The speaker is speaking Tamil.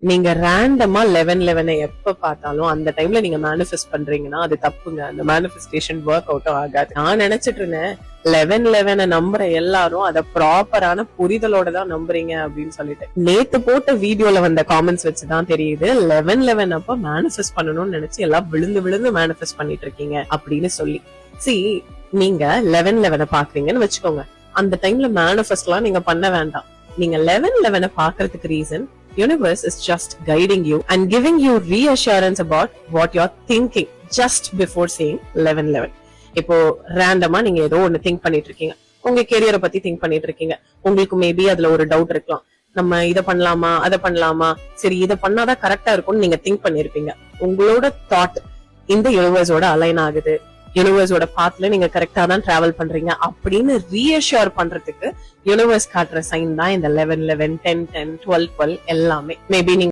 நீங்க ரேண்டமா 11 எப்ப பார்த்தாலும் அந்த டைம்ல நீங்க மேனிஃபெஸ்ட் பண்றீங்கன்னா அது தப்புங்க. அந்த மேனிஃபெஸ்டேஷன் ஒர்க் அவுட் ஆகாது. நான் நினைச்சிட்டு இருந்தேன் 11 நம்புற எல்லாரும் அத ப்ராப்பரான புரிதலோட தான் நம்புறீங்க அப்படின்னு சொல்லிட்டு. நேத்து போட்ட வீடியோல வந்த காமெண்ட்ஸ் வச்சுதான் தெரியுது 11 அப்ப மேனிஃபெஸ்ட் பண்ணணும்னு நினைச்சு எல்லாம் விழுந்து விழுந்து மேனிஃபெஸ்ட் பண்ணிட்டு இருக்கீங்க அப்படின்னு சொல்லி. நீங்க 11 பாக்குறீங்கன்னு வச்சுக்கோங்க. அந்த டைம்ல மேனிஃபெஸ்ட் எல்லாம் நீங்க பண்ண வேண்டாம். நீங்க 11 பாக்குறதுக்கு reason universe is just guiding you and giving you reassurance about what you're thinking just before saying 11. இப்போ ரேண்டமா நீங்க ஏதோ ஒன்னு திங்க் பண்ணிட்டு இருக்கீங்க, உங்க கெரியரை பத்தி திங்க் பண்ணிட்டு இருக்கீங்க. உங்களுக்கு மேபி அதுல ஒரு டவுட் இருக்கலாம், நம்ம இதை பண்ணலாமா அதை பண்ணலாமா, சரி இதை பண்ணாதான் கரெக்டா இருக்கும்னு நீங்க திங்க் பண்ணிருப்பீங்க. உங்களோட தாட் இந்த யூனிவர்ஸோட அலைன் ஆகுது, யூனிவர்ஸோட பாத்ல நீங்க கரெக்டா தான் டிராவல் பண்றீங்க அப்படின்னு ரீஅஷ்யூர் பண்றதுக்கு யூனிவர்ஸ் காட்டுற சைன் தான் இந்த 11, 10, 10, 12 எல்லாமே. மேபி நீங்க